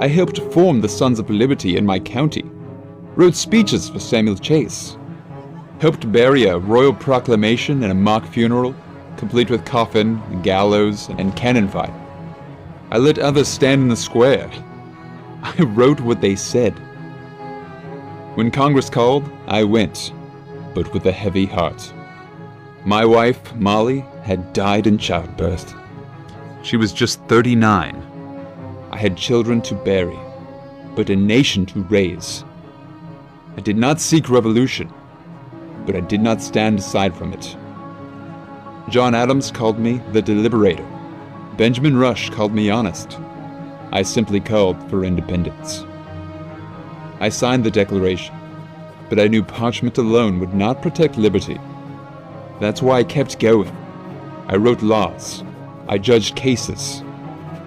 I helped form the Sons of Liberty in my county, wrote speeches for Samuel Chase, helped bury a royal proclamation and a mock funeral, complete with coffin, gallows, and cannon fire. I let others stand in the square. I wrote what they said. When Congress called, I went, but with a heavy heart. My wife, Molly, had died in childbirth. She was just 39. I had children to bury, but a nation to raise. I did not seek revolution, but I did not stand aside from it. John Adams called me the Deliberator. Benjamin Rush called me honest. I simply called for independence. I signed the Declaration, but I knew parchment alone would not protect liberty. That's why I kept going. I wrote laws. I judged cases.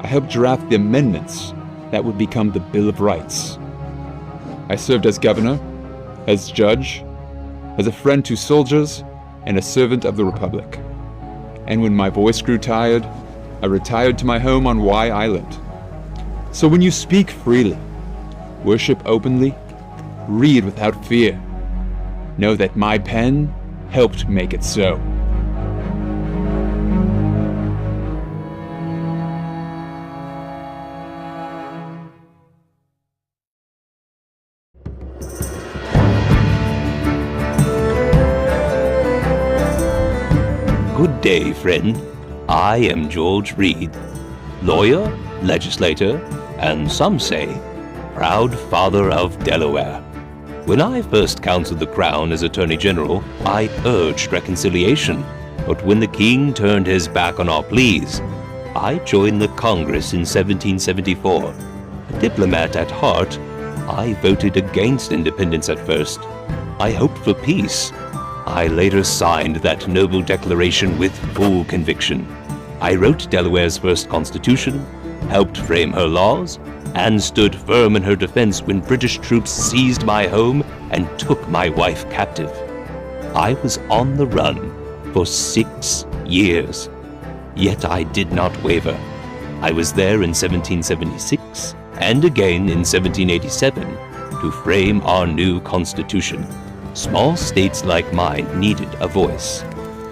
I helped draft the amendments that would become the Bill of Rights. I served as governor, as judge, as a friend to soldiers, and a servant of the Republic. And when my voice grew tired, I retired to my home on Y Island. So when you speak freely, worship openly, read without fear, know that my pen helped make it so. Good day, friend. I am George Reed, lawyer, legislator, and some say, proud father of Delaware. When I first counseled the Crown as Attorney General, I urged reconciliation, but when the King turned his back on our pleas, I joined the Congress in 1774. A diplomat at heart, I voted against independence at first. I hoped for peace. I later signed that noble declaration with full conviction. I wrote Delaware's first constitution, helped frame her laws, and stood firm in her defense when British troops seized my home and took my wife captive. I was on the run for 6 years, yet I did not waver. I was there in 1776 and again in 1787 to frame our new constitution. Small states like mine needed a voice.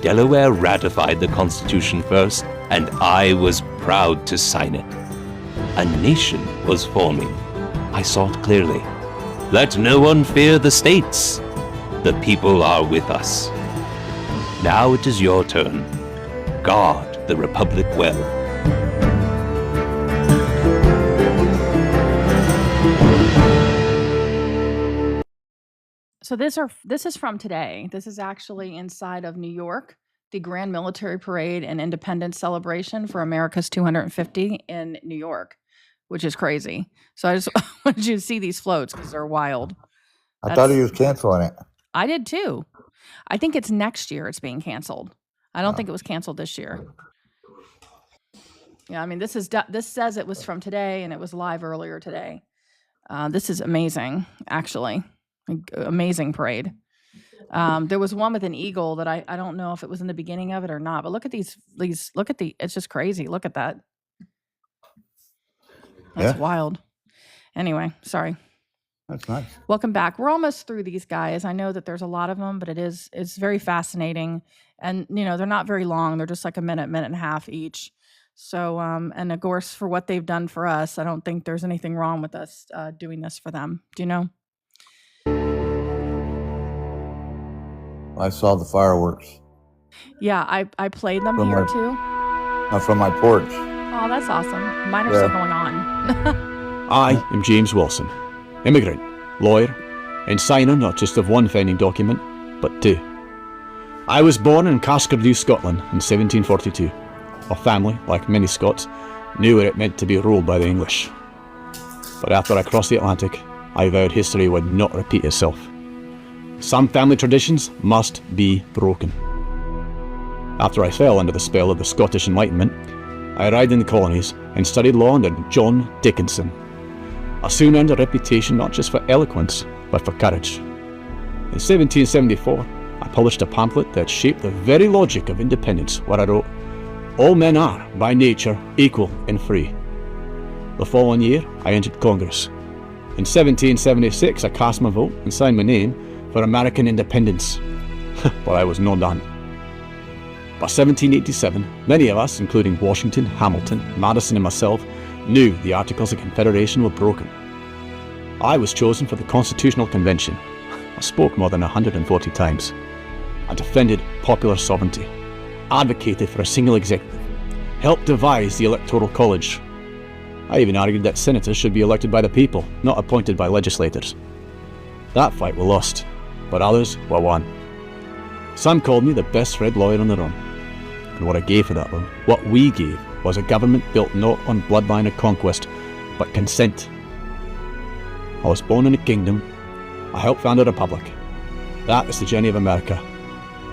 Delaware ratified the Constitution first, and I was proud to sign it. A nation was forming. I saw it clearly. Let no one fear the states. The people are with us. Now it is your turn. Guard the Republic well. So this is from today. This is actually inside of New York, the Grand Military Parade and Independence Celebration for America's 250 in New York, which is crazy. So I just wanted you to see these floats because they're wild. I thought he was canceling it. I did too. I think it's next year it's being canceled. I don't think it was canceled this year. Yeah, I mean, this says it was from today and it was live earlier today. This is amazing, actually. Amazing parade. There was one with an eagle that I don't know if it was in the beginning of it or not, but look at these, look at it's just crazy. Look at that. That's wild. Anyway, sorry. That's nice. Welcome back. We're almost through these guys. I know that there's a lot of them, but it's very fascinating. And, you know, they're not very long. They're just like a minute and a half each. So, and of course, for what they've done for us, I don't think there's anything wrong with us doing this for them. Do you know? I saw the fireworks. Yeah, I played them here too. From my porch. Oh, that's awesome. Mine are still going on. I am James Wilson, immigrant, lawyer, and signer not just of one founding document, but two. I was born in Cascardew, Scotland in 1742. Our family, like many Scots, knew what it meant to be ruled by the English. But after I crossed the Atlantic, I vowed history would not repeat itself. Some family traditions must be broken. After I fell under the spell of the Scottish Enlightenment, I arrived in the colonies and studied law under John Dickinson. I soon earned a reputation not just for eloquence, but for courage. In 1774, I published a pamphlet that shaped the very logic of independence, where I wrote, "All men are, by nature, equal and free." The following year, I entered Congress. In 1776, I cast my vote and signed my name for American independence. But I was not done. By 1787, many of us, including Washington, Hamilton, Madison and myself, knew the Articles of Confederation were broken. I was chosen for the Constitutional Convention. I spoke more than 140 times. I defended popular sovereignty, advocated for a single executive, helped devise the Electoral College. I even argued that senators should be elected by the people, not appointed by legislators. That fight was lost, but others were won. Some called me the best-read lawyer on the run. And what I gave for that one, what we gave, was a government built not on bloodline or conquest, but consent. I was born in a kingdom. I helped found a republic. That is the journey of America,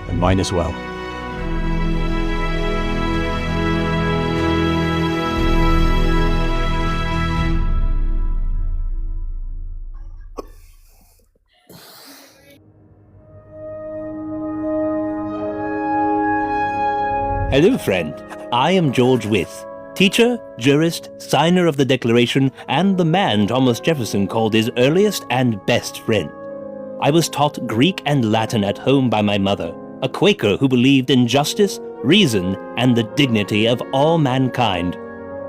and mine as well. Hello, friend. I am George Wythe, teacher, jurist, signer of the Declaration, and the man Thomas Jefferson called his earliest and best friend. I was taught Greek and Latin at home by my mother, a Quaker who believed in justice, reason, and the dignity of all mankind.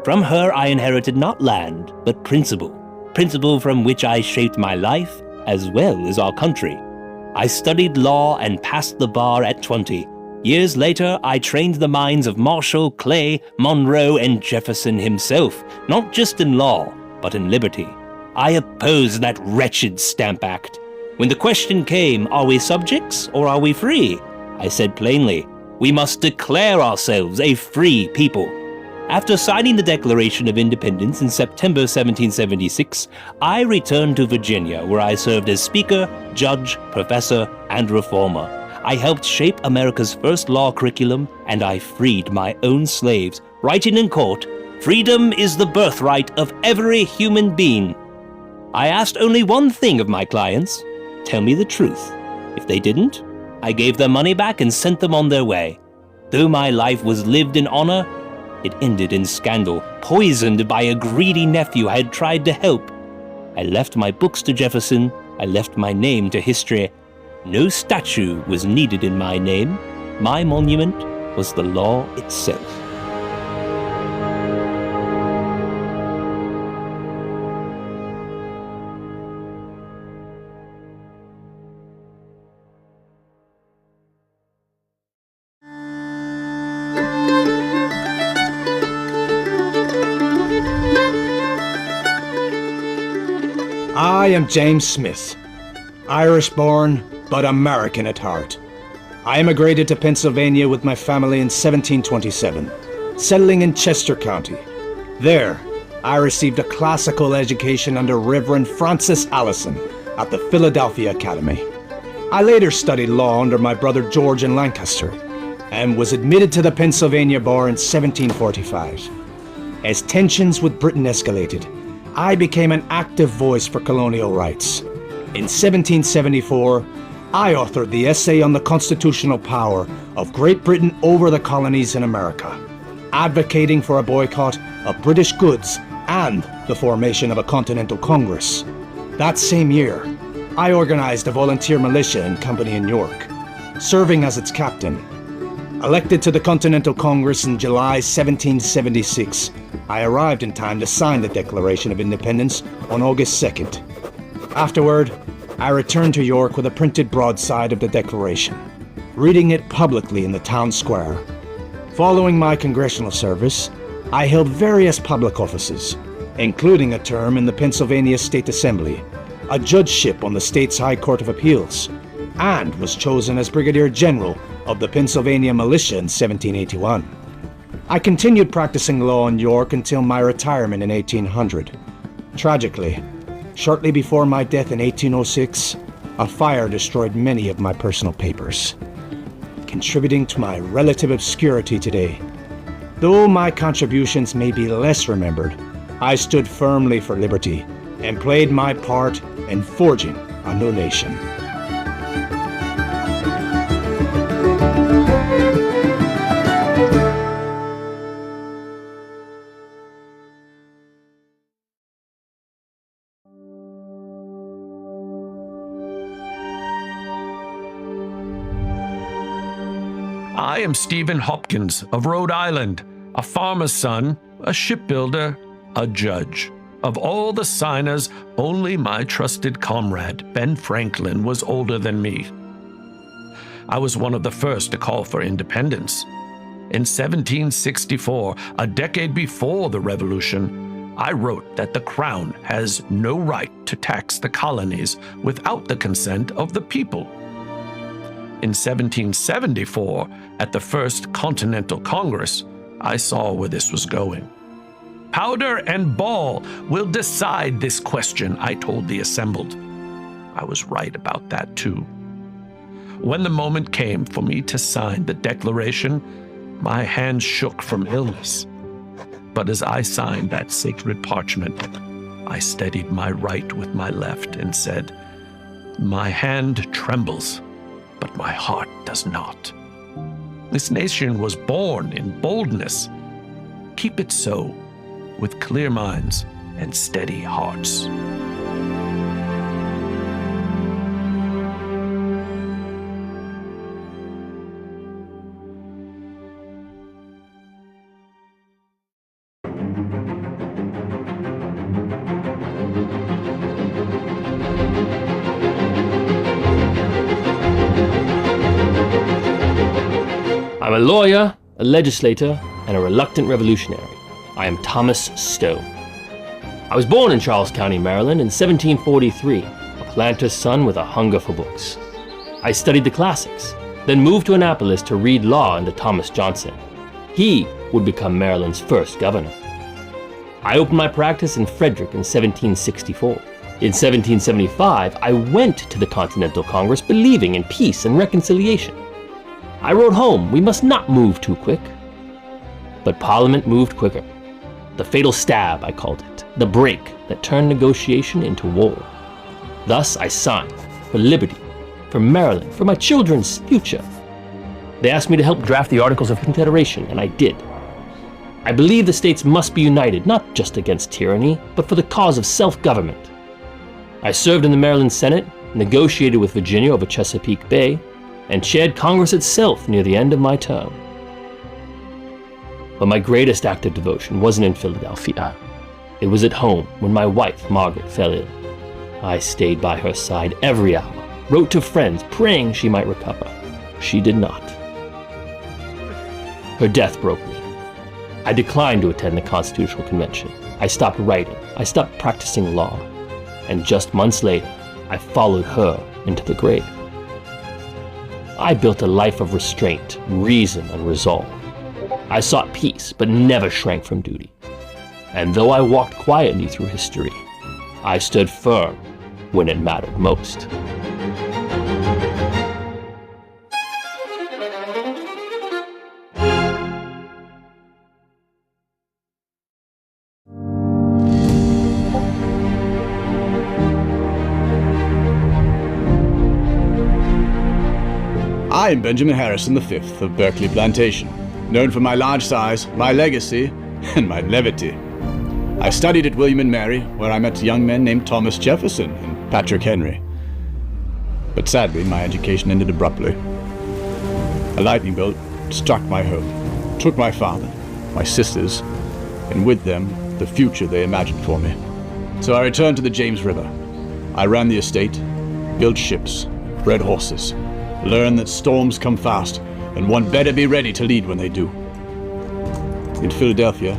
From her I inherited not land, but principle. Principle from which I shaped my life, as well as our country. I studied law and passed the bar at 20. Years later, I trained the minds of Marshall, Clay, Monroe, and Jefferson himself, not just in law, but in liberty. I opposed that wretched Stamp Act. When the question came, are we subjects or are we free? I said plainly, we must declare ourselves a free people. After signing the Declaration of Independence in September 1776, I returned to Virginia, where I served as speaker, judge, professor, and reformer. I helped shape America's first law curriculum, and I freed my own slaves, writing in court, "Freedom is the birthright of every human being." I asked only one thing of my clients: tell me the truth. If they didn't, I gave their money back and sent them on their way. Though my life was lived in honor, it ended in scandal, poisoned by a greedy nephew I had tried to help. I left my books to Jefferson, I left my name to history. No statue was needed in my name. My monument was the law itself. I am James Smith, Irish-born but American at heart. I immigrated to Pennsylvania with my family in 1727, settling in Chester County. There, I received a classical education under Reverend Francis Allison at the Philadelphia Academy. I later studied law under my brother George in Lancaster and was admitted to the Pennsylvania bar in 1745. As tensions with Britain escalated, I became an active voice for colonial rights. In 1774, I authored the essay on the constitutional power of Great Britain over the colonies in America, advocating for a boycott of British goods and the formation of a Continental Congress. That same year, I organized a volunteer militia and company in York, serving as its captain. Elected to the Continental Congress in July 1776, I arrived in time to sign the Declaration of Independence on August 2nd. Afterward, I returned to York with a printed broadside of the Declaration, reading it publicly in the town square. Following my congressional service, I held various public offices, including a term in the Pennsylvania State Assembly, a judgeship on the state's High Court of Appeals, and was chosen as Brigadier General of the Pennsylvania Militia in 1781. I continued practicing law in York until my retirement in 1800. Tragically, shortly before my death in 1806, a fire destroyed many of my personal papers, contributing to my relative obscurity today. Though my contributions may be less remembered, I stood firmly for liberty and played my part in forging a new nation. I am Stephen Hopkins of Rhode Island, a farmer's son, a shipbuilder, a judge. Of all the signers, only my trusted comrade, Ben Franklin, was older than me. I was one of the first to call for independence. In 1764, a decade before the Revolution, I wrote that the Crown has no right to tax the colonies without the consent of the people. In 1774, at the First Continental Congress, I saw where this was going. Powder and ball will decide this question, I told the assembled. I was right about that, too. When the moment came for me to sign the Declaration, my hands shook from illness. But as I signed that sacred parchment, I steadied my right with my left and said, "My hand trembles, but my heart does not. This nation was born in boldness. Keep it so, with clear minds and steady hearts." I'm a lawyer, a legislator, and a reluctant revolutionary. I am Thomas Stowe. I was born in Charles County, Maryland in 1743, a planter's son with a hunger for books. I studied the classics, then moved to Annapolis to read law under Thomas Johnson. He would become Maryland's first governor. I opened my practice in Frederick in 1764. In 1775, I went to the Continental Congress believing in peace and reconciliation. I wrote home, we must not move too quick. But Parliament moved quicker. The fatal stab, I called it, the break that turned negotiation into war. Thus I signed for liberty, for Maryland, for my children's future. They asked me to help draft the Articles of Confederation, and I did. I believe the states must be united, not just against tyranny, but for the cause of self-government. I served in the Maryland Senate, negotiated with Virginia over Chesapeake Bay, and chaired Congress itself near the end of my term. But my greatest act of devotion wasn't in Philadelphia. It was at home when my wife, Margaret, fell ill. I stayed by her side every hour, wrote to friends praying she might recover. She did not. Her death broke me. I declined to attend the Constitutional Convention. I stopped writing. I stopped practicing law. And just months later, I followed her into the grave. I built a life of restraint, reason, and resolve. I sought peace, but never shrank from duty. And though I walked quietly through history, I stood firm when it mattered most. I am Benjamin Harrison V of Berkeley Plantation, known for my large size, my legacy, and my levity. I studied at William and Mary, where I met young men named Thomas Jefferson and Patrick Henry. But sadly, my education ended abruptly. A lightning bolt struck my home, took my father, my sisters, and with them, the future they imagined for me. So I returned to the James River. I ran the estate, built ships, bred horses, learned that storms come fast, and one better be ready to lead when they do. In Philadelphia,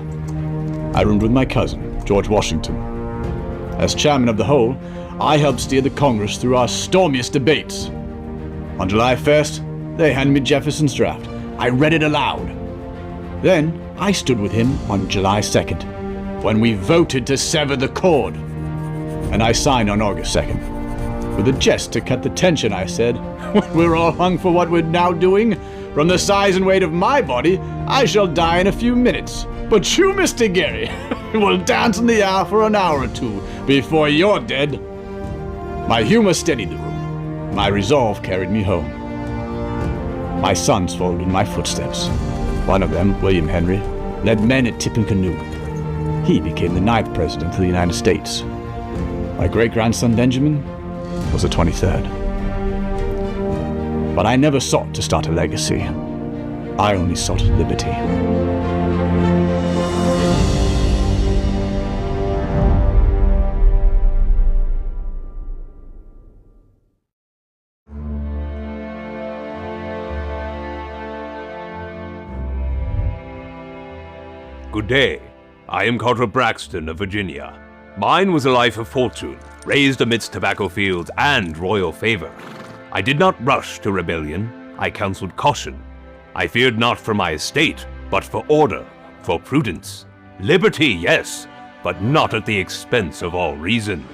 I roomed with my cousin, George Washington. As chairman of the whole, I helped steer the Congress through our stormiest debates. On July 1st, they handed me Jefferson's draft. I read it aloud. Then, I stood with him on July 2nd, when we voted to sever the cord. And I signed on August 2nd. With a jest to cut the tension, I said, "When we're all hung for what we're now doing, from the size and weight of my body, I shall die in a few minutes. But you, Mr. Gary, will dance in the air for an hour or two before you're dead." My humor steadied the room. My resolve carried me home. My sons followed in my footsteps. One of them, William Henry, led men at Tippecanoe. He became the 9th President of the United States. My great-grandson, Benjamin, was the 23rd. But I never sought to start a legacy. I only sought liberty. Good day. I am Carter Braxton of Virginia. Mine was a life of fortune, raised amidst tobacco fields and royal favor. I did not rush to rebellion. I counseled caution. I feared not for my estate, but for order, for prudence. Liberty, yes, but not at the expense of all reason.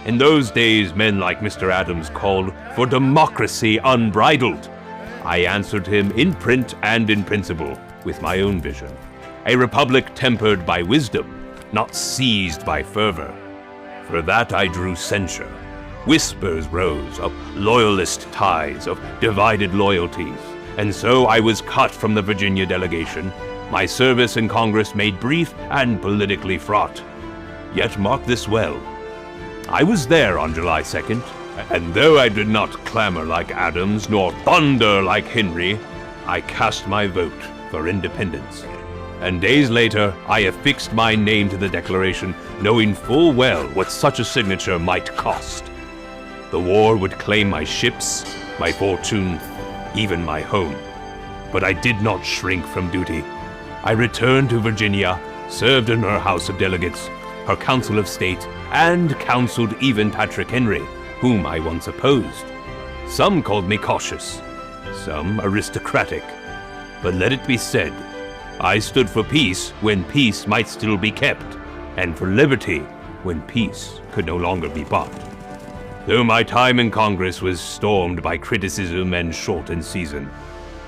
In those days, men like Mr. Adams called for democracy unbridled. I answered him in print and in principle with my own vision. A republic tempered by wisdom, not seized by fervor. For that I drew censure. Whispers rose of loyalist ties, of divided loyalties, and so I was cut from the Virginia delegation, my service in Congress made brief and politically fraught. Yet mark this well. I was there on July 2nd, and though I did not clamor like Adams, nor thunder like Henry, I cast my vote for independence. And days later, I affixed my name to the Declaration, knowing full well what such a signature might cost. The war would claim my ships, my fortune, even my home. But I did not shrink from duty. I returned to Virginia, served in her House of Delegates, her Council of State, and counseled even Patrick Henry, whom I once opposed. Some called me cautious, some aristocratic. But let it be said, I stood for peace when peace might still be kept, and for liberty when peace could no longer be bought. Though my time in Congress was stormed by criticism and short in season,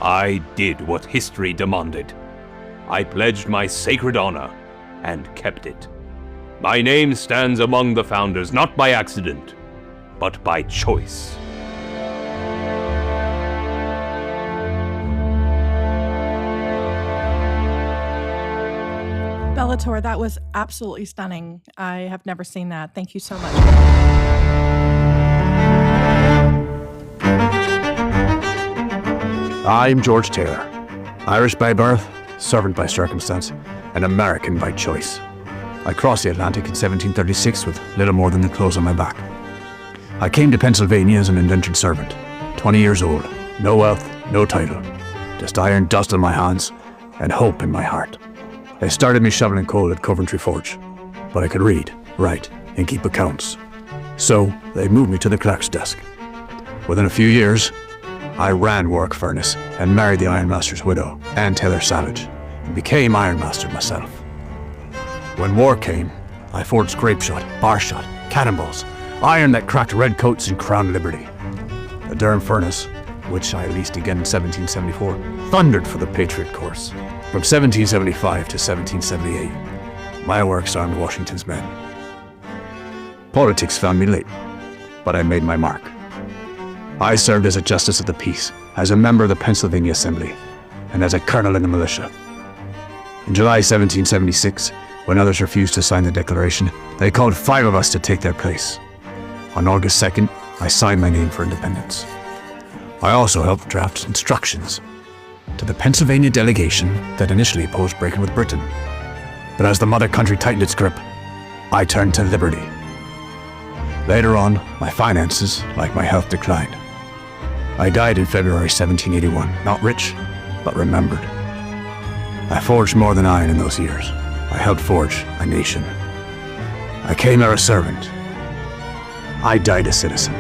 I did what history demanded. I pledged my sacred honor and kept it. My name stands among the founders not by accident, but by choice. Bellator, that was absolutely stunning. I have never seen that. Thank you so much. I'm George Taylor, Irish by birth, servant by circumstance, and American by choice. I crossed the Atlantic in 1736 with little more than the clothes on my back. I came to Pennsylvania as an indentured servant, 20 years old, no wealth, no title, just iron dust on my hands and hope in my heart. They started me shoveling coal at Coventry Forge, but I could read, write, and keep accounts. So they moved me to the clerk's desk. Within a few years, I ran Warwick Furnace and married the ironmaster's widow, Anne Taylor Savage, and became ironmaster myself. When war came, I forged grape shot, bar shot, cannonballs, iron that cracked redcoats and crowned liberty. The Durham Furnace, which I leased again in 1774, thundered for the Patriot course. From 1775 to 1778, my works armed Washington's men. Politics found me late, but I made my mark. I served as a justice of the peace, as a member of the Pennsylvania Assembly, and as a colonel in the militia. In July 1776, when others refused to sign the Declaration, they called 5 of us to take their place. On August 2nd, I signed my name for independence. I also helped draft instructions to the Pennsylvania delegation that initially opposed breaking with Britain. But as the mother country tightened its grip, I turned to liberty. Later on, my finances, like my health, declined. I died in February 1781, not rich, but remembered. I forged more than iron in those years. I helped forge a nation. I came there a servant. I died a citizen.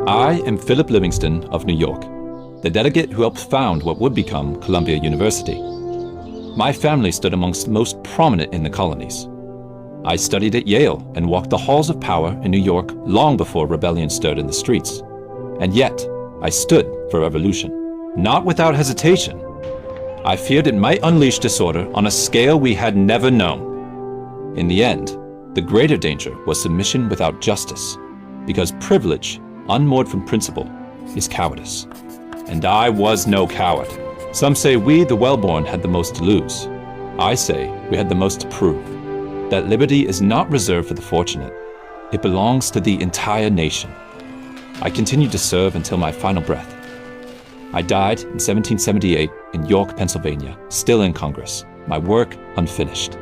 I am Philip Livingston of New York, the delegate who helped found what would become Columbia University. My family stood amongst the most prominent in the colonies. I studied at Yale and walked the halls of power in New York long before rebellion stirred in the streets. And yet, I stood for revolution, not without hesitation. I feared it might unleash disorder on a scale we had never known. In the end, the greater danger was submission without justice, because privilege, unmoored from principle, is cowardice. And I was no coward. Some say we, the well-born, had the most to lose. I say we had the most to prove. That liberty is not reserved for the fortunate. It belongs to the entire nation. I continued to serve until my final breath. I died in 1778 in York, Pennsylvania, still in Congress, my work unfinished,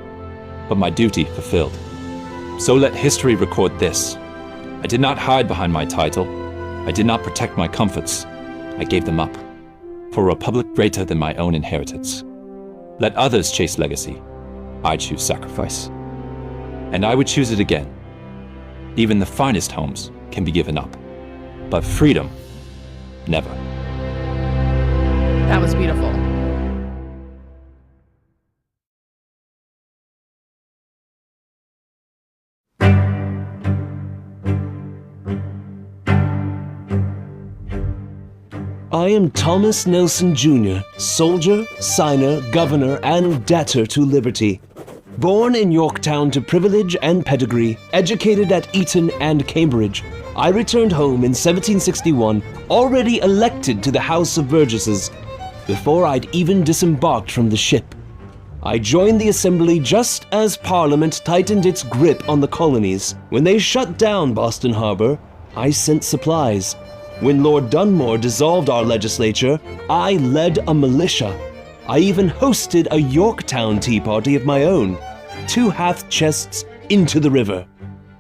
but my duty fulfilled. So let history record this. I did not hide behind my title. I did not protect my comforts. I gave them up for a republic greater than my own inheritance. Let others chase legacy. I choose sacrifice. And I would choose it again. Even the finest homes can be given up, but freedom, never. That was beautiful. I am Thomas Nelson Jr., soldier, signer, governor, and debtor to liberty. Born in Yorktown to privilege and pedigree, educated at Eton and Cambridge, I returned home in 1761, already elected to the House of Burgesses, before I'd even disembarked from the ship. I joined the Assembly just as Parliament tightened its grip on the colonies. When they shut down Boston Harbor, I sent supplies. When Lord Dunmore dissolved our legislature, I led a militia. I even hosted a Yorktown Tea Party of my own, 2 half chests into the river.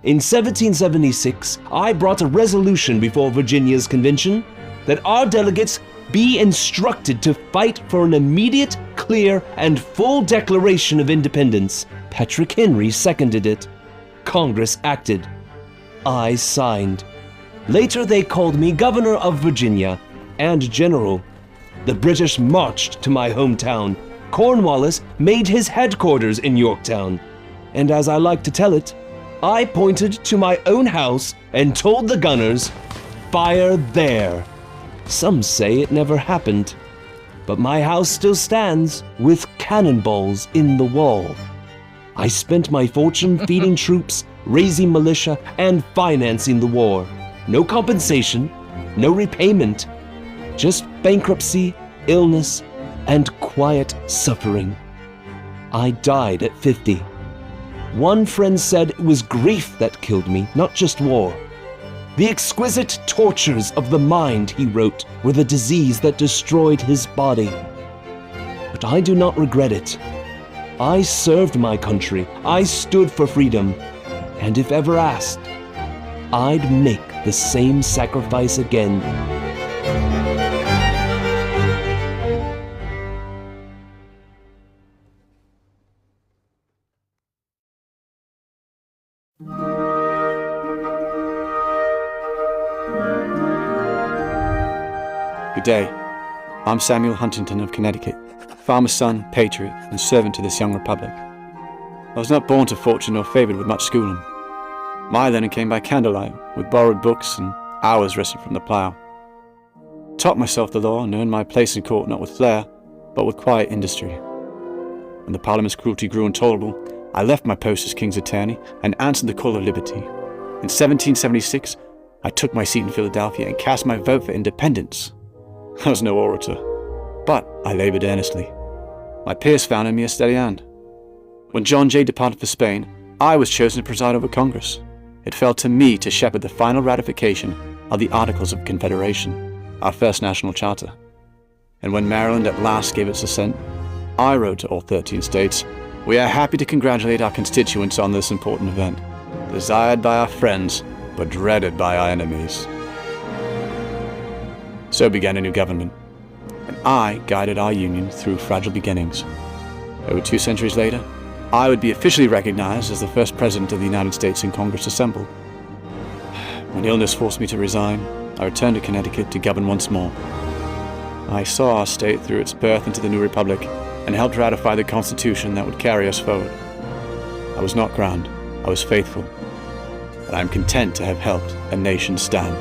In 1776, I brought a resolution before Virginia's convention that our delegates be instructed to fight for an immediate, clear, and full declaration of independence. Patrick Henry seconded it. Congress acted. I signed. Later they called me Governor of Virginia and General. The British marched to my hometown. Cornwallis made his headquarters in Yorktown. And as I like to tell it, I pointed to my own house and told the gunners, "Fire there." Some say it never happened, but my house still stands with cannonballs in the wall. I spent my fortune feeding troops, raising militia, and financing the war. No compensation, no repayment, just bankruptcy, illness, and quiet suffering. I died at 50. One friend said it was grief that killed me, not just war. The exquisite tortures of the mind, he wrote, were the disease that destroyed his body. But I do not regret it. I served my country, I stood for freedom, and if ever asked, I'd make the same sacrifice again. Good day. I'm Samuel Huntington of Connecticut, farmer's son, patriot, and servant to this young republic. I was not born to fortune or favored with much schooling. My learning came by candlelight, with borrowed books and hours rested from the plough. Taught myself the law and earned my place in court not with flair, but with quiet industry. When the Parliament's cruelty grew intolerable, I left my post as King's Attorney and answered the call of liberty. In 1776, I took my seat in Philadelphia and cast my vote for independence. I was no orator, but I labored earnestly. My peers found in me a steady hand. When John Jay departed for Spain, I was chosen to preside over Congress. It fell to me to shepherd the final ratification of the Articles of Confederation, our first national charter. And when Maryland at last gave its assent, I wrote to all 13 states, "We are happy to congratulate our constituents on this important event, desired by our friends, but dreaded by our enemies." So began a new government, and I guided our union through fragile beginnings. Over 2 centuries later, I would be officially recognized as the first president of the United States in Congress assembled. When illness forced me to resign, I returned to Connecticut to govern once more. I saw our state through its birth into the new republic and helped ratify the Constitution that would carry us forward. I was not crowned, I was faithful, and I am content to have helped a nation stand.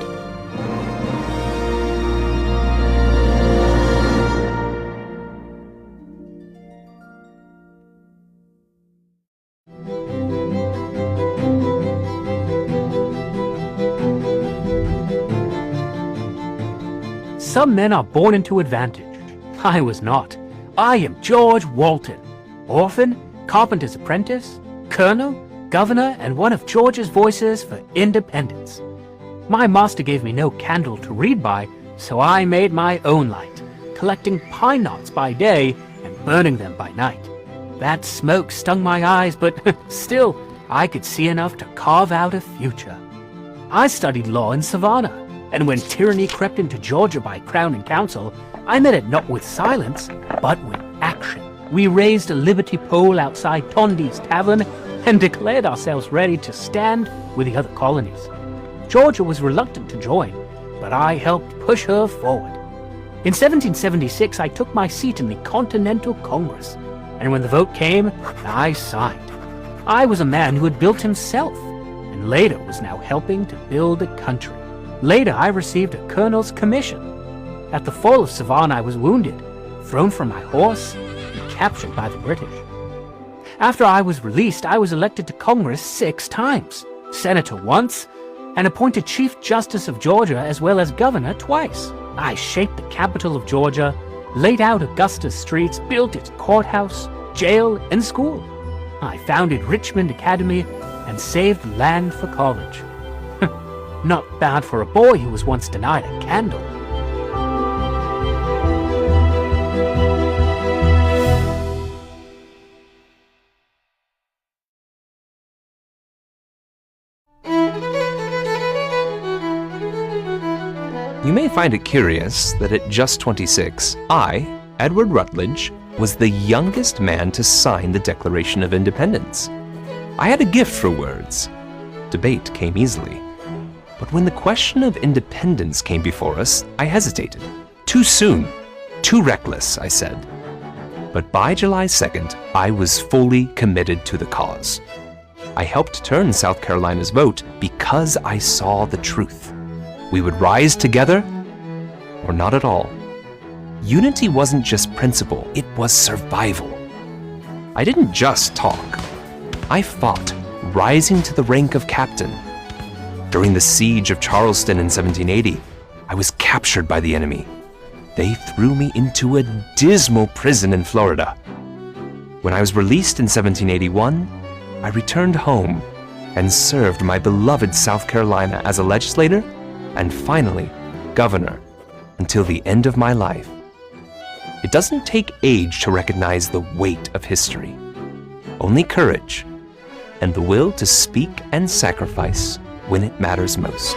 Some men are born into advantage. I was not. I am George Walton, orphan, carpenter's apprentice, colonel, governor, and one of George's voices for independence. My master gave me no candle to read by, so I made my own light, collecting pine knots by day and burning them by night. That smoke stung my eyes, but still, I could see enough to carve out a future. I studied law in Savannah, and when tyranny crept into Georgia by Crown and Council, I met it not with silence, but with action. We raised a liberty pole outside Tondi's Tavern and declared ourselves ready to stand with the other colonies. Georgia was reluctant to join, but I helped push her forward. In 1776, I took my seat in the Continental Congress, and when the vote came, I signed. I was a man who had built himself, and later was now helping to build a country. Later, I received a colonel's commission. At the fall of Savannah, I was wounded, thrown from my horse, and captured by the British. After I was released, I was elected to Congress 6 times, senator once, and appointed Chief Justice of Georgia as well as governor twice. I shaped the capital of Georgia, laid out Augusta's streets, built its courthouse, jail, and school. I founded Richmond Academy and saved land for college. Not bad for a boy who was once denied a candle. You may find it curious that at just 26, I, Edward Rutledge, was the youngest man to sign the Declaration of Independence. I had a gift for words. Debate came easily. But when the question of independence came before us, I hesitated. Too soon, too reckless, I said. But by July 2nd, I was fully committed to the cause. I helped turn South Carolina's vote because I saw the truth. We would rise together or not at all. Unity wasn't just principle, it was survival. I didn't just talk. I fought, rising to the rank of captain. During the siege of Charleston in 1780, I was captured by the enemy. They threw me into a dismal prison in Florida. When I was released in 1781, I returned home and served my beloved South Carolina as a legislator and finally, governor, until the end of my life. It doesn't take age to recognize the weight of history. Only courage and the will to speak and sacrifice when it matters most.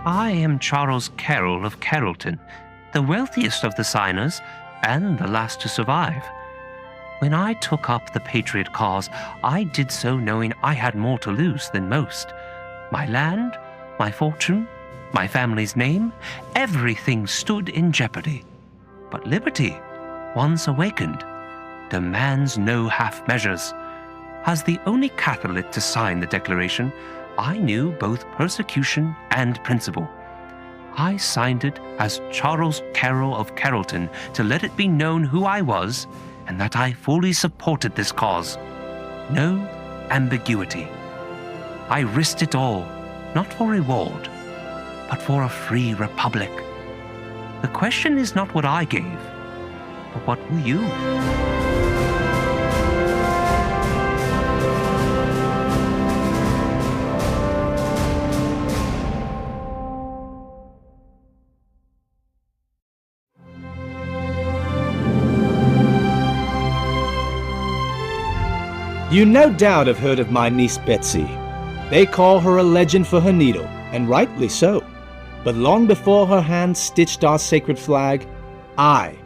I am Charles Carroll of Carrollton, the wealthiest of the signers and the last to survive. When I took up the Patriot cause, I did so knowing I had more to lose than most. My land, my fortune, my family's name, everything stood in jeopardy. But liberty, once awakened, demands no half measures. As the only Catholic to sign the Declaration, I knew both persecution and principle. I signed it as Charles Carroll of Carrollton to let it be known who I was and that I fully supported this cause. No ambiguity. I risked it all, not for reward, but for a free republic. The question is not what I gave, but what will you? You no doubt have heard of my niece Betsy. They call her a legend for her needle, and rightly so. But long before her hand stitched our sacred flag, I,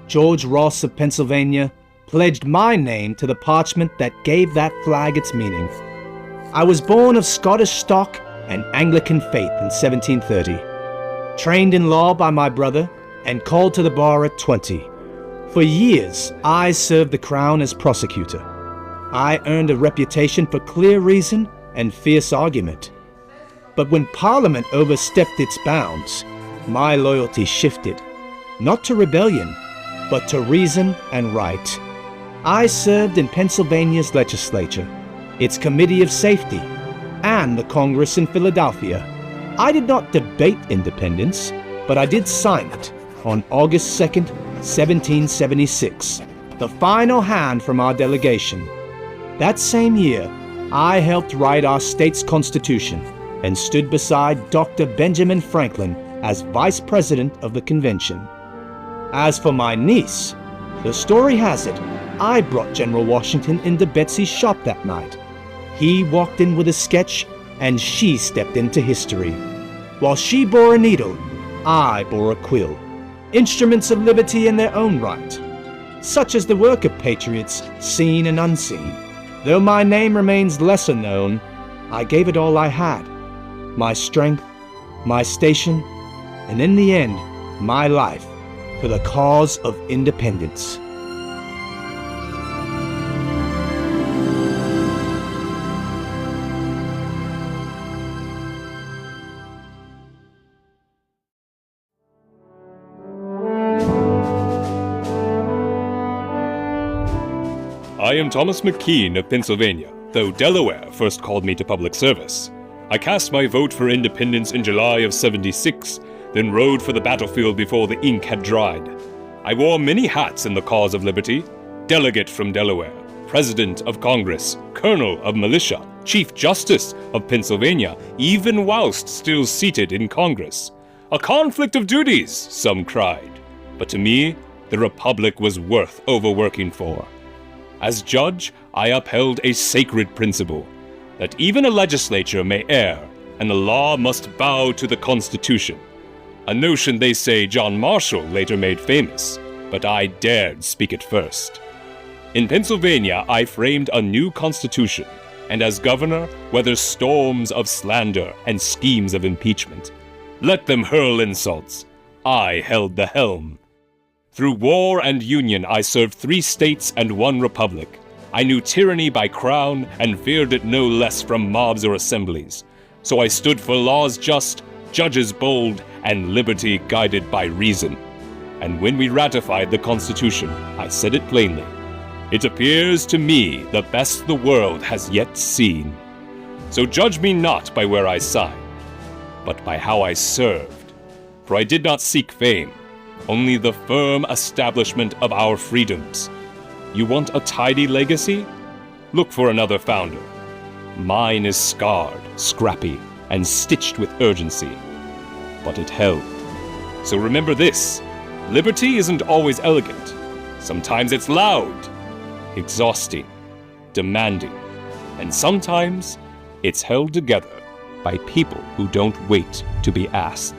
George Ross of Pennsylvania, pledged my name to the parchment that gave that flag its meaning. I was born of Scottish stock and Anglican faith in 1730, trained in law by my brother, and called to the bar at 20. For years, I served the crown as prosecutor. I earned a reputation for clear reason and fierce argument. But when Parliament overstepped its bounds, my loyalty shifted, not to rebellion, but to reason and right. I served in Pennsylvania's legislature, its Committee of Safety, and the Congress in Philadelphia. I did not debate independence, but I did sign it on August 2nd, 1776, the final hand from our delegation. That same year, I helped write our state's constitution and stood beside Dr. Benjamin Franklin as Vice President of the convention. As for my niece, the story has it, I brought General Washington into Betsy's shop that night. He walked in with a sketch, and she stepped into history. While she bore a needle, I bore a quill. Instruments of liberty in their own right. Such is the work of patriots, seen and unseen. Though my name remains lesser known, I gave it all I had. My strength, my station, and in the end, my life, for the cause of independence. I am Thomas McKean of Pennsylvania, though Delaware first called me to public service. I cast my vote for independence in July of '76, then rode for the battlefield before the ink had dried. I wore many hats in the cause of liberty: delegate from Delaware, president of Congress, colonel of militia, chief justice of Pennsylvania, even whilst still seated in Congress. A conflict of duties, some cried, but to me, the Republic was worth overworking for. As judge, I upheld a sacred principle, that even a legislature may err, and the law must bow to the Constitution. A notion they say John Marshall later made famous, but I dared speak it first. In Pennsylvania, I framed a new constitution, and as governor, weathered storms of slander and schemes of impeachment. Let them hurl insults. I held the helm. Through war and union, I served 3 states and 1 republic. I knew tyranny by crown and feared it no less from mobs or assemblies. So I stood for laws just, judges bold, and liberty guided by reason. And when we ratified the Constitution, I said it plainly. It appears to me the best the world has yet seen. So judge me not by where I signed, but by how I served. For I did not seek fame, only the firm establishment of our freedoms. You want a tidy legacy? Look for another founder. Mine is scarred, scrappy, and stitched with urgency. But it held. So remember this, liberty isn't always elegant. Sometimes it's loud, exhausting, demanding, and sometimes it's held together by people who don't wait to be asked.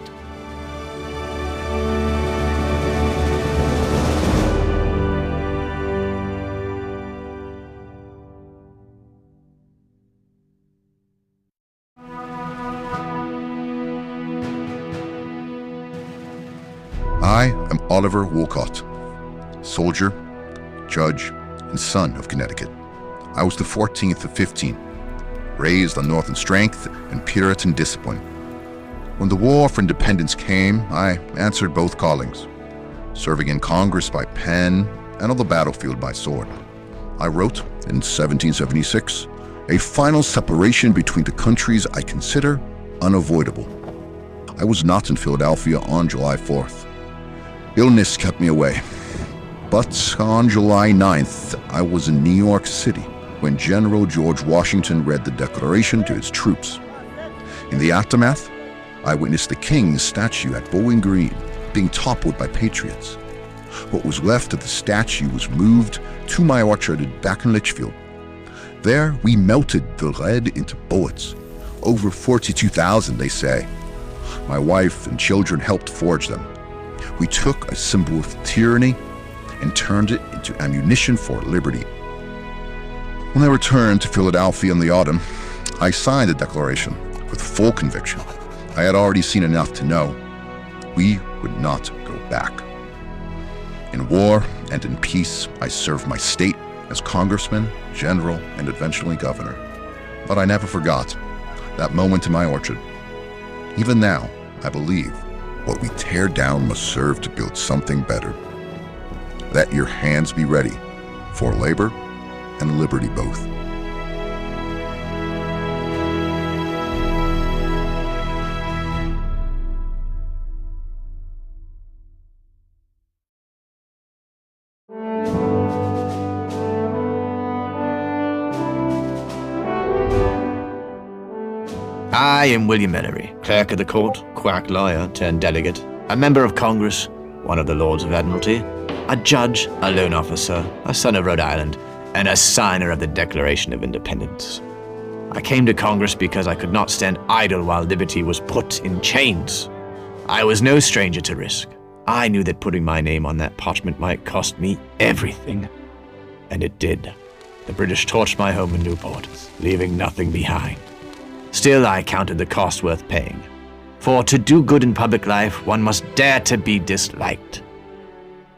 I am Oliver Wolcott, soldier, judge, and son of Connecticut. I was the 14th of 15, raised on Northern strength and Puritan discipline. When the War for Independence came, I answered both callings, serving in Congress by pen and on the battlefield by sword. I wrote, in 1776, a final separation between the countries I consider unavoidable. I was not in Philadelphia on July 4th. Illness kept me away. But on July 9th, I was in New York City when General George Washington read the Declaration to his troops. In the aftermath, I witnessed the King's statue at Bowling Green being toppled by patriots. What was left of the statue was moved to my orchard back in Litchfield. There, we melted the lead into bullets. Over 42,000, they say. My wife and children helped forge them. We took a symbol of tyranny and turned it into ammunition for liberty. When I returned to Philadelphia in the autumn, I signed the Declaration with full conviction. I had already seen enough to know we would not go back. In war and in peace, I served my state as congressman, general, and eventually governor. But I never forgot that moment in my orchard Even now, I believe what we tear down must serve to build something better. Let your hands be ready for labor and liberty both. I am William Ellery, clerk of the court, quack lawyer turned delegate, a member of Congress, one of the Lords of Admiralty, a judge, a loan officer, a son of Rhode Island, and a signer of the Declaration of Independence. I came to Congress because I could not stand idle while liberty was put in chains. I was no stranger to risk. I knew that putting my name on that parchment might cost me everything. And it did. The British torched my home in Newport, leaving nothing behind. Still, I counted the cost worth paying. For to do good in public life, one must dare to be disliked.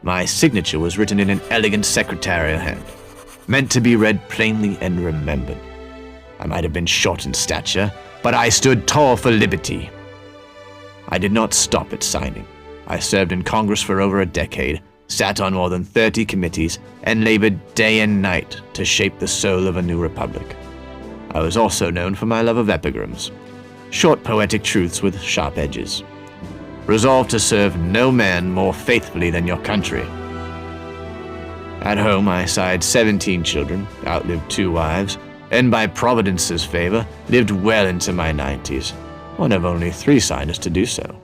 My signature was written in an elegant secretarial hand, meant to be read plainly and remembered. I might have been short in stature, but I stood tall for liberty. I did not stop at signing. I served in Congress for over a decade, sat on more than 30 committees, and labored day and night to shape the soul of a new republic. I was also known for my love of epigrams, short poetic truths with sharp edges. Resolved to serve no man more faithfully than your country. At home I sired 17 children, outlived 2 wives, and by Providence's favor lived well into my 90s, one of only 3 signers to do so.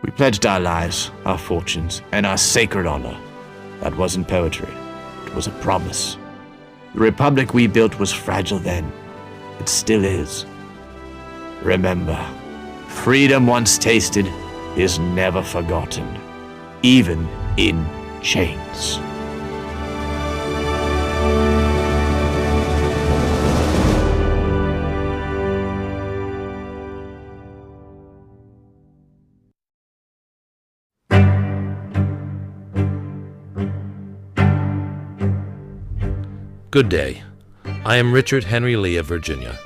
We pledged our lives, our fortunes, and our sacred honor. That wasn't poetry, it was a promise. The republic we built was fragile then. It still is. Remember, freedom once tasted is never forgotten, even in chains. Good day. I am Richard Henry Lee of Virginia.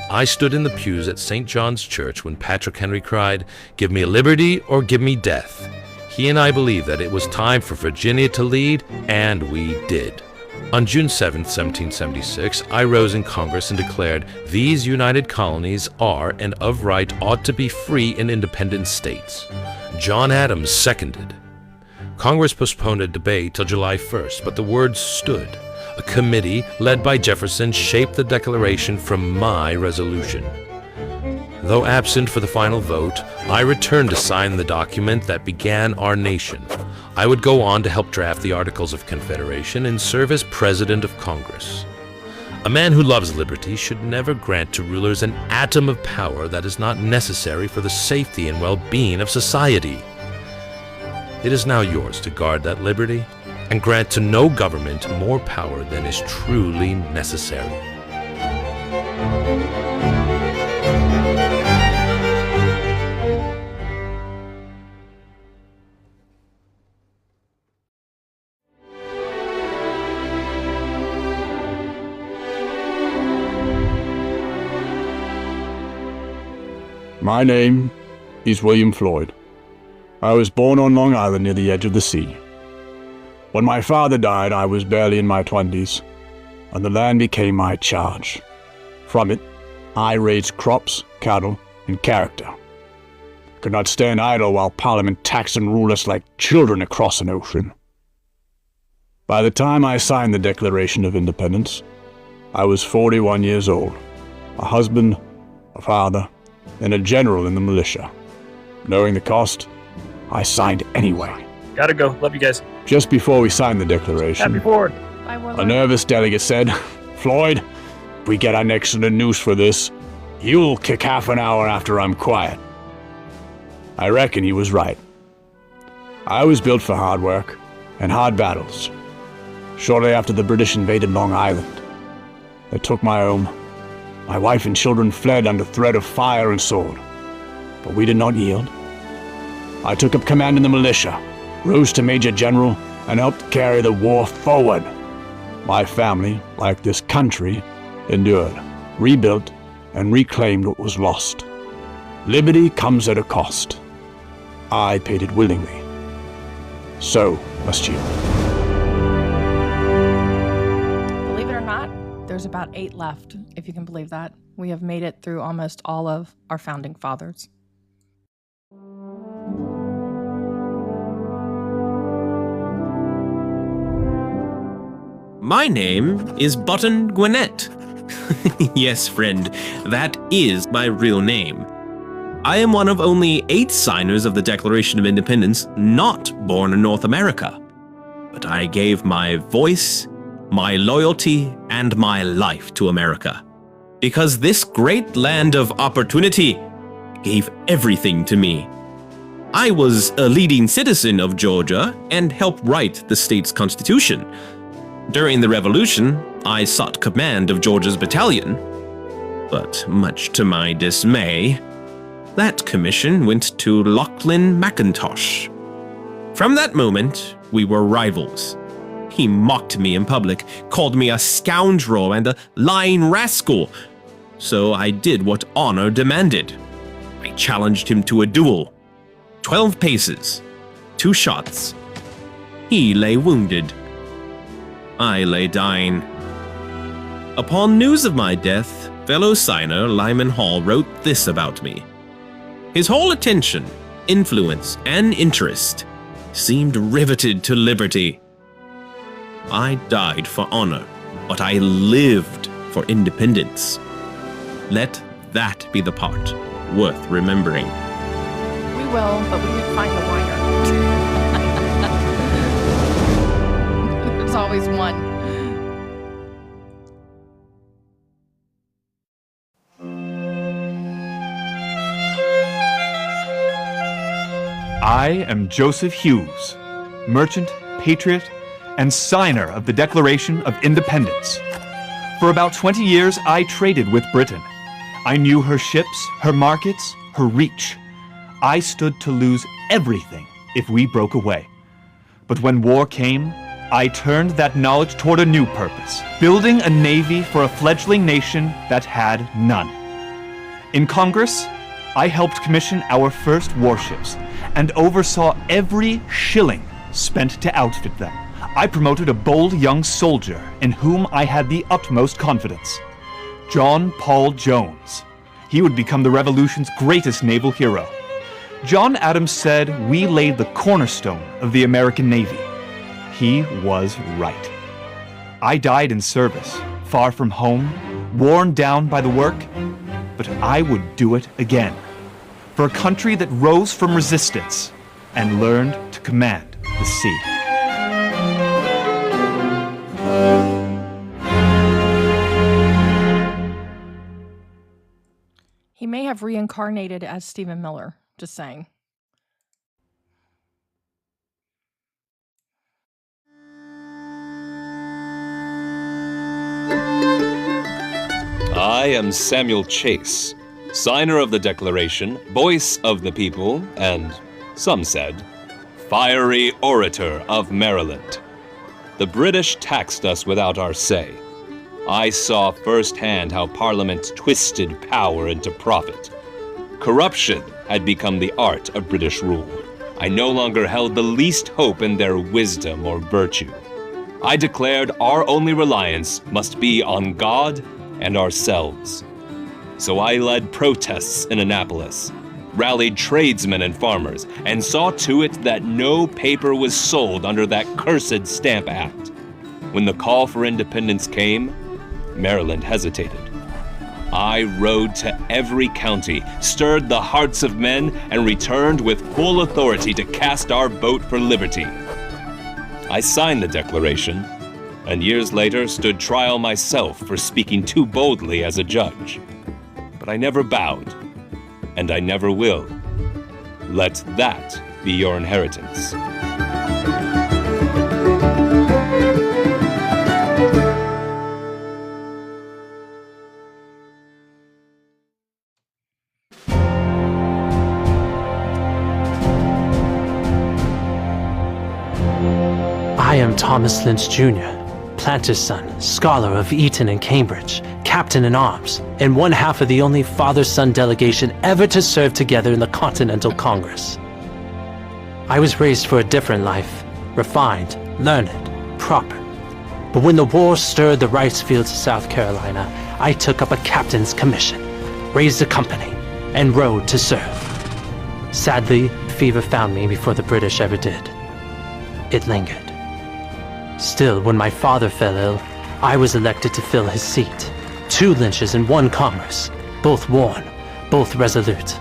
I stood in the pews at St. John's Church when Patrick Henry cried, "Give me liberty or give me death." He and I believed that it was time for Virginia to lead, and we did. On June 7, 1776, I rose in Congress and declared, "These united colonies are and of right ought to be free and independent states." John Adams seconded. Congress postponed a debate till July 1st, but the words stood. A committee led by Jefferson shaped the Declaration from my resolution. Though absent for the final vote, I returned to sign the document that began our nation. I would go on to help draft the Articles of Confederation and serve as President of Congress. A man who loves liberty should never grant to rulers an atom of power that is not necessary for the safety and well-being of society. It is now yours to guard that liberty and grant to no government more power than is truly necessary. My name is William Floyd. I was born on Long Island near the edge of the sea. When my father died, I was barely in my 20s, and the land became my charge. From it, I raised crops, cattle, and character. Could not stand idle while Parliament taxed and ruled us like children across an ocean. By the time I signed the Declaration of Independence, I was 41 years old, a husband, a father, and a general in the militia. Knowing the cost, I signed anyway. Gotta go. Love you guys. Just before we signed the Declaration, Happy Ford. a nervous delegate said, "Floyd, if we get our next to the noose for this, you'll kick half an hour after I'm quiet." I reckon he was right. I was built for hard work and hard battles. Shortly after the British invaded Long Island, they took my home. My wife and children fled under threat of fire and sword. But we did not yield. I took up command in the militia, rose to Major General, and helped carry the war forward. My family, like this country, endured, rebuilt, and reclaimed what was lost. Liberty comes at a cost. I paid it willingly. So must you. Believe it or not, there's about 8 left, if you can believe that. We have made it through almost all of our founding fathers. My name is Button Gwinnett. Yes, friend, that is my real name. I am one of only 8 signers of the Declaration of Independence not born in North America. But I gave my voice, my loyalty, and my life to America. Because this great land of opportunity gave everything to me. I was a leading citizen of Georgia and helped write the state's constitution. During the Revolution, I sought command of Georgia's battalion. But much to my dismay, that commission went to Lachlan McIntosh. From that moment, we were rivals. He mocked me in public, called me a scoundrel and a lying rascal. So I did what honor demanded. I challenged him to a duel. 12 paces, 2 shots. He lay wounded. I lay dying. Upon news of my death, fellow signer Lyman Hall wrote this about me. His whole attention, influence, and interest seemed riveted to liberty. I died for honor, but I lived for independence. Let that be the part worth remembering. We will, but we didn't find the whiner. There's always one. I am Joseph Hughes, merchant, patriot, and signer of the Declaration of Independence. For about 20 years, I traded with Britain. I knew her ships, her markets, her reach. I stood to lose everything if we broke away. But when war came, I turned that knowledge toward a new purpose, building a navy for a fledgling nation that had none. In Congress, I helped commission our first warships and oversaw every shilling spent to outfit them. I promoted a bold young soldier in whom I had the utmost confidence, John Paul Jones. He would become the Revolution's greatest naval hero. John Adams said we laid the cornerstone of the American Navy. He was right. I died in service, far from home, worn down by the work, but I would do it again. For a country that rose from resistance and learned to command the sea. He may have reincarnated as Stephen Miller, just saying. I am Samuel Chase, signer of the Declaration, voice of the people, and, some said, fiery orator of Maryland. The British taxed us without our say. I saw firsthand how Parliament twisted power into profit. Corruption had become the art of British rule. I no longer held the least hope in their wisdom or virtue. I declared our only reliance must be on God and ourselves. So I led protests in Annapolis, rallied tradesmen and farmers, and saw to it that no paper was sold under that cursed Stamp Act. When the call for independence came, Maryland hesitated. I rode to every county, stirred the hearts of men, and returned with full authority to cast our vote for liberty. I signed the Declaration, and years later stood trial myself for speaking too boldly as a judge. But I never bowed, and I never will. Let that be your inheritance. I am Thomas Lynch Jr., planter's son, scholar of Eton and Cambridge, captain in arms, and one half of the only father-son delegation ever to serve together in the Continental Congress. I was raised for a different life, refined, learned, proper. But when the war stirred the rice fields of South Carolina, I took up a captain's commission, raised a company, and rode to serve. Sadly, fever found me before the British ever did. It lingered. Still, when my father fell ill, I was elected to fill his seat. 2 Lynches and 1 Commerce, both worn, both resolute.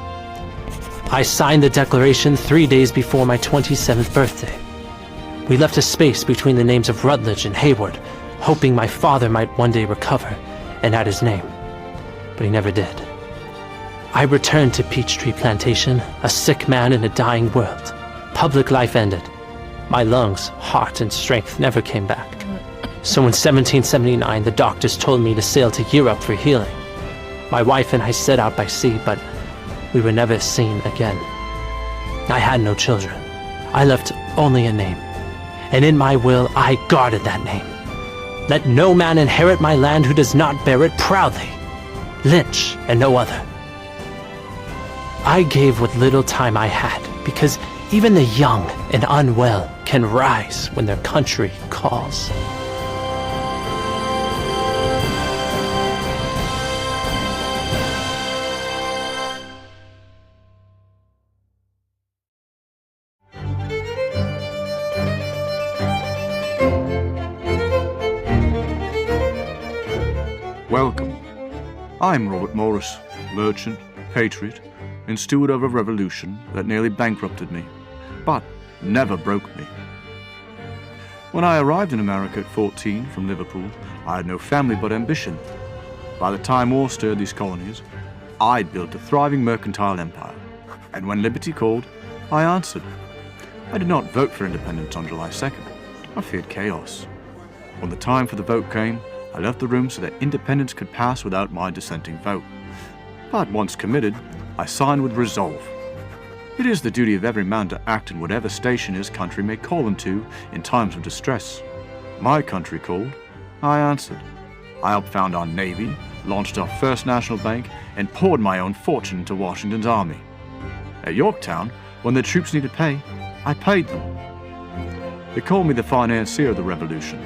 I signed the Declaration 3 days before my 27th birthday. We left a space between the names of Rutledge and Hayward, hoping my father might one day recover and add his name. But he never did. I returned to Peachtree Plantation, a sick man in a dying world. Public life ended. My lungs, heart, and strength never came back. So in 1779, the doctors told me to sail to Europe for healing. My wife and I set out by sea, but we were never seen again. I had no children. I left only a name. And in my will, I guarded that name. Let no man inherit my land who does not bear it proudly. Lynch and no other. I gave what little time I had, because even the young and unwell can rise when their country calls. Welcome. I'm Robert Morris, merchant, patriot, and steward of a revolution that nearly bankrupted me, but never broke me. When I arrived in America at 14 from Liverpool, I had no family but ambition. By the time war stirred these colonies, I'd built a thriving mercantile empire, and when liberty called, I answered. I did not vote for independence on July 2nd. I feared chaos. When the time for the vote came, I left the room so that independence could pass without my dissenting vote. But once committed, I signed with resolve. It is the duty of every man to act in whatever station his country may call him to in times of distress. My country called, I answered. I helped found our Navy, launched our first national bank, and poured my own fortune into Washington's army. At Yorktown, when the troops needed pay, I paid them. They called me the financier of the revolution.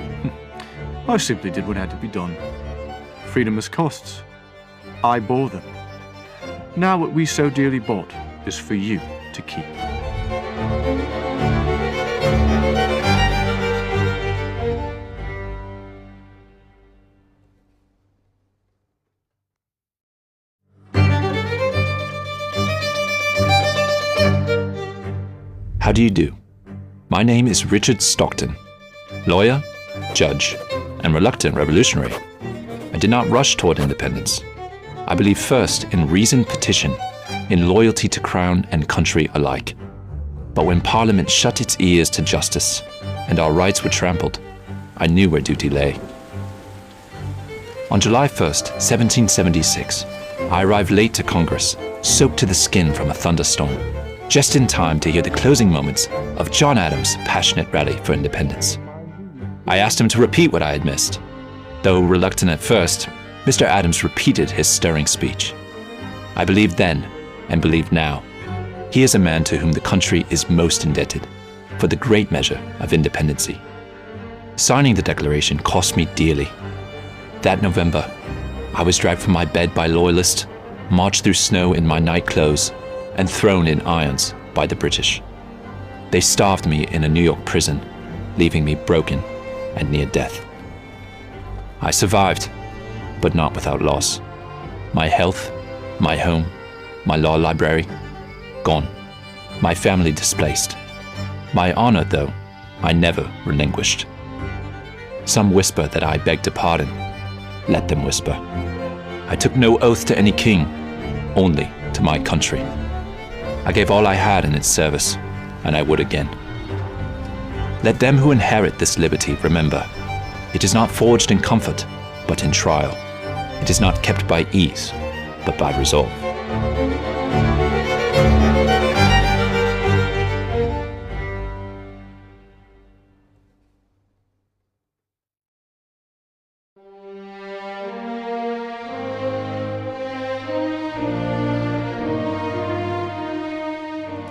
I simply did what had to be done. Freedom has costs. I bore them. Now what we so dearly bought is for you to keep. How do you do? My name is Richard Stockton, lawyer, judge, and reluctant revolutionary. I did not rush toward independence. I believe first in reasoned petition, in loyalty to crown and country alike. But when Parliament shut its ears to justice and our rights were trampled, I knew where duty lay. On July 1st, 1776, I arrived late to Congress, soaked to the skin from a thunderstorm, just in time to hear the closing moments of John Adams' passionate rally for independence. I asked him to repeat what I had missed. Though reluctant at first, Mr. Adams repeated his stirring speech. I believed then, and believe now, he is a man to whom the country is most indebted for the great measure of independency. Signing the Declaration cost me dearly. That November, I was dragged from my bed by loyalists, marched through snow in my night clothes, and thrown in irons by the British. They starved me in a New York prison, leaving me broken and near death. I survived, but not without loss. My health, my home, my law library, gone. My family displaced. My honor, though, I never relinquished. Some whisper that I begged a pardon. Let them whisper. I took no oath to any king, only to my country. I gave all I had in its service, and I would again. Let them who inherit this liberty remember, it is not forged in comfort, but in trial. It is not kept by ease, but by resolve.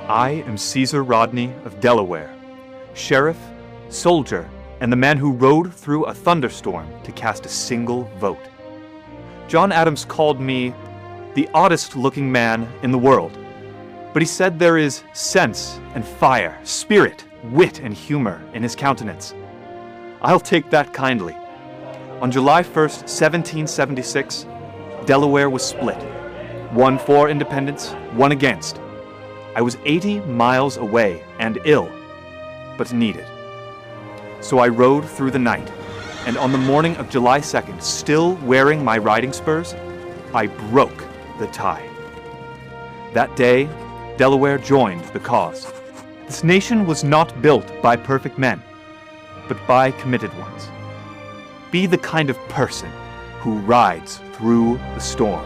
I am Caesar Rodney of Delaware, sheriff, soldier, and the man who rode through a thunderstorm to cast a single vote. John Adams called me the oddest-looking man in the world, but he said there is sense and fire, spirit, wit, and humor in his countenance. I'll take that kindly. On July 1st, 1776, Delaware was split. One for independence, one against. I was 80 miles away and ill, but needed. So I rode through the night, and on the morning of July 2nd, still wearing my riding spurs, I broke the tie. That day, Delaware joined the cause. This nation was not built by perfect men, but by committed ones. Be the kind of person who rides through the storm.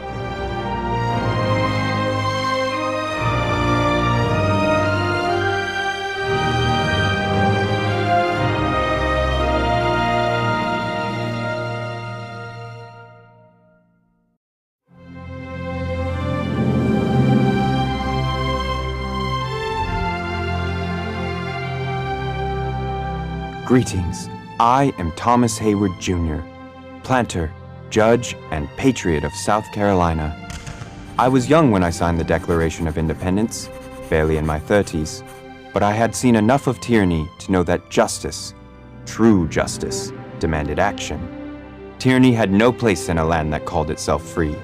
Greetings. I am Thomas Hayward Jr., planter, judge, and patriot of South Carolina. I was young when I signed the Declaration of Independence, barely in my 30s, but I had seen enough of tyranny to know that justice, true justice, demanded action. Tyranny had no place in a land that called itself free.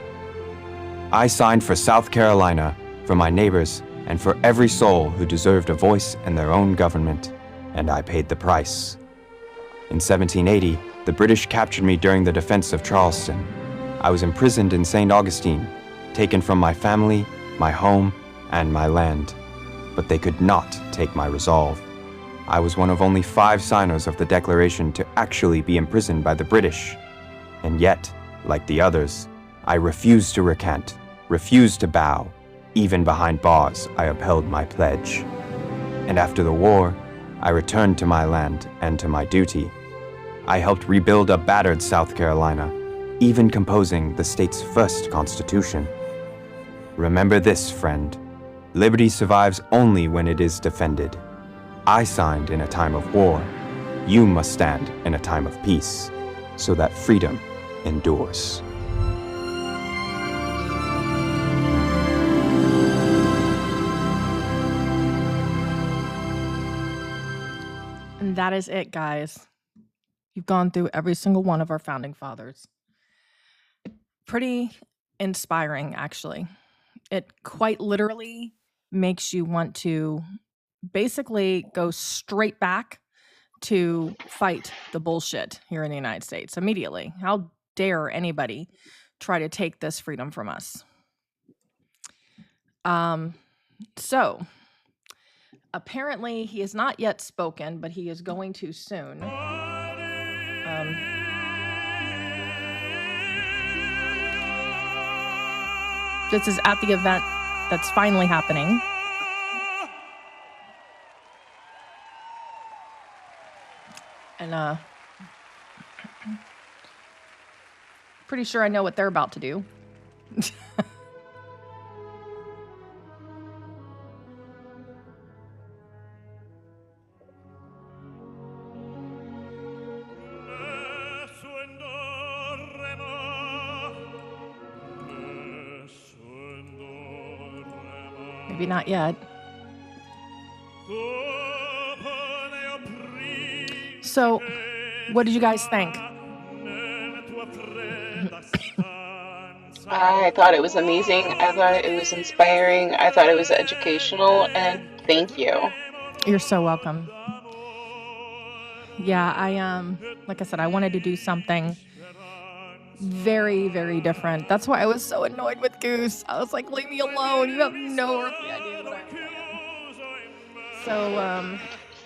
I signed for South Carolina, for my neighbors, and for every soul who deserved a voice in their own government, and I paid the price. In 1780, the British captured me during the defense of Charleston. I was imprisoned in St. Augustine, taken from my family, my home, and my land. But they could not take my resolve. I was one of only 5 signers of the Declaration to actually be imprisoned by the British. And yet, like the others, I refused to recant, refused to bow. Even behind bars, I upheld my pledge. And after the war, I returned to my land and to my duty. I helped rebuild a battered South Carolina, even composing the state's first constitution. Remember this, friend. Liberty survives only when it is defended. I signed in a time of war. You must stand in a time of peace, so that freedom endures. And that is it, guys. You've gone through every single one of our founding fathers. Pretty inspiring, actually. It quite literally makes you want to basically go straight back to fight the bullshit here in the United States immediately. How dare anybody try to take this freedom from us? So, apparently he has not yet spoken, but he is going to soon. This is at the event that's finally happening. And pretty sure I know what they're about to do. Maybe not yet. So, what did you guys think? I thought it was amazing. I thought it was inspiring. I thought it was educational, and thank you. You're so welcome. Yeah, like I said, I wanted to do something very, very different. That's why I was so annoyed with Goose. I was like, leave me alone. You have no earthly idea what I'm doing. So,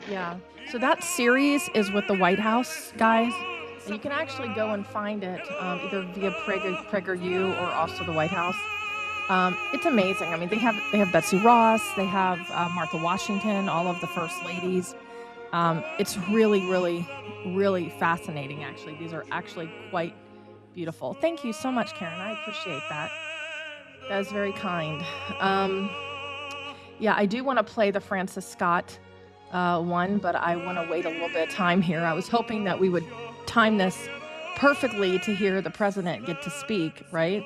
yeah. So that series is with the White House, guys. And you can actually go and find it either via PragerU or also the White House. It's amazing. I mean, they have Betsy Ross, they have Martha Washington, all of the first ladies. It's really, really, really fascinating, actually. These are actually quite beautiful. Thank you so much, Karen. I appreciate that. That is very kind. Yeah, I do want to play the Francis Scott one, but I want to wait a little bit of time here. I was hoping that we would time this perfectly to hear the president get to speak, right?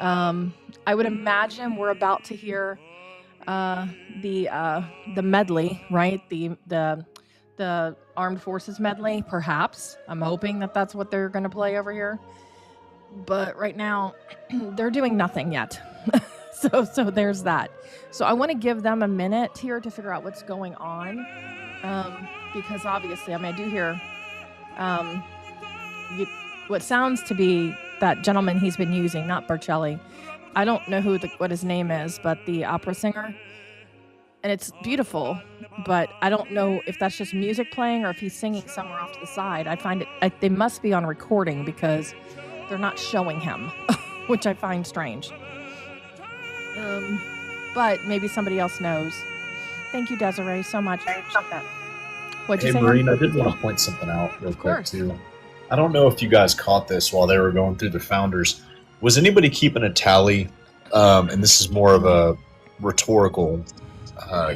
I would imagine we're about to hear the medley, right? The Armed Forces medley, perhaps. I'm hoping that that's what they're going to play over here. But right now, they're doing nothing yet. So there's that. So I want to give them a minute here to figure out what's going on. Because obviously, I do hear what sounds to be that gentleman he's been using, not Bercelli. I don't know what his name is, but the opera singer. And it's beautiful, but I don't know if that's just music playing or if he's singing somewhere off to the side. I find they must be on recording because they're not showing him, which I find strange. But maybe somebody else knows. Thank you, Desiree, so much. What'd you say? Maureen, I did want to point something out real quick, too. I don't know if you guys caught this while they were going through the founders. Was anybody keeping a tally? And this is more of a rhetorical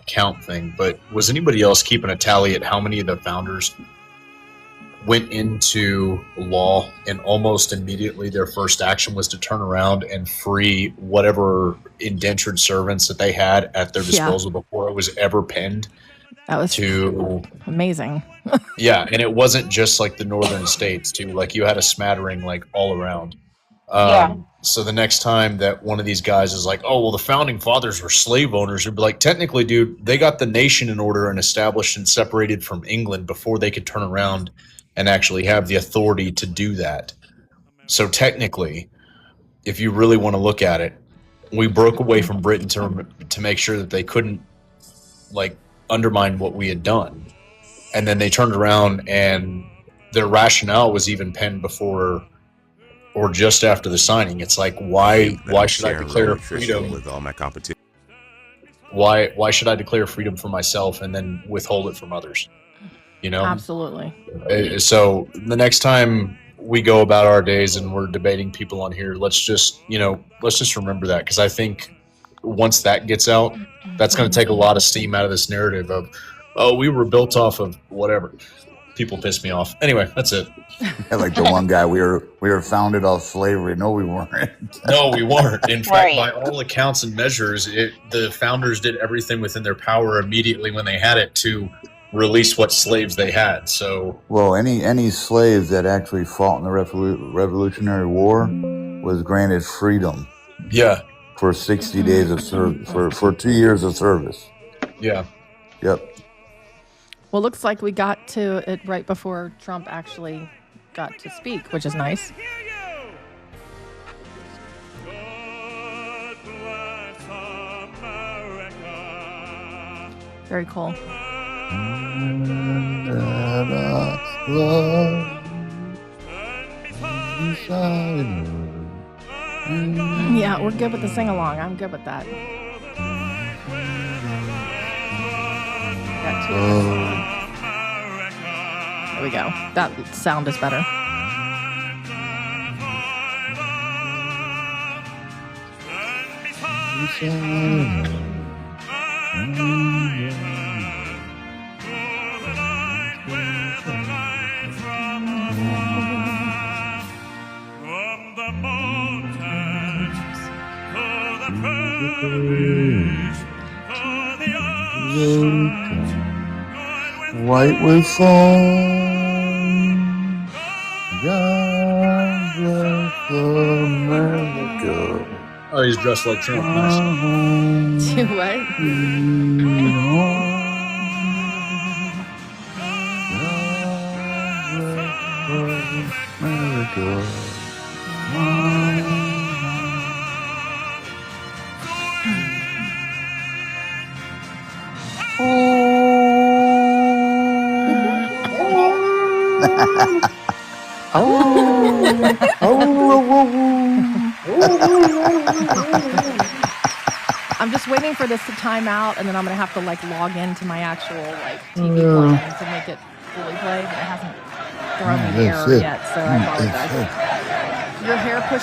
count thing, but was anybody else keeping a tally at how many of the founders went into law and almost immediately their first action was to turn around and free whatever indentured servants that they had at their disposal before it was ever penned? That was amazing. Yeah, and it wasn't just like the northern states too. Like you had a smattering like all around. So the next time that one of these guys is like, oh, well, the founding fathers were slave owners, it'd be like, technically, dude, they got the nation in order and established and separated from England before they could turn around and actually have the authority to do that. So technically, if you really want to look at it, we broke away from Britain to make sure that they couldn't like undermine what we had done. And then they turned around and their rationale was even penned before or just after the signing. It's like, why should I declare freedom with all my competition? Why should I declare freedom for myself and then withhold it from others? You know? Absolutely. So the next time we go about our days and we're debating people on here, let's just remember that, because I think once that gets out, that's going to take a lot of steam out of this narrative of, oh, we were built off of whatever. People piss me off. Anyway, that's it. Yeah, like the one guy, we were founded off slavery. No, we weren't. No, we weren't. In fact, by all accounts and measures, the founders did everything within their power immediately when they had it to release what slaves they had. So, well, any slave that actually fought in the Revolutionary War was granted freedom. Yeah. For 60 days of service, for 2 years of service. Yeah. Yep. Well, looks like we got to it right before Trump actually got to speak, which is nice. Very cool. Yeah, we're good with the sing-along. I'm good with that. There we go. That sound is better. White will fall. God bless America. Oh, he's dressed like Trump. Nice. Do what? America. I'm just waiting for this to time out, and then I'm gonna have to like log into my actual like TV plan to make it fully play, but it hasn't thrown me the error yet, so I apologize. Your hair push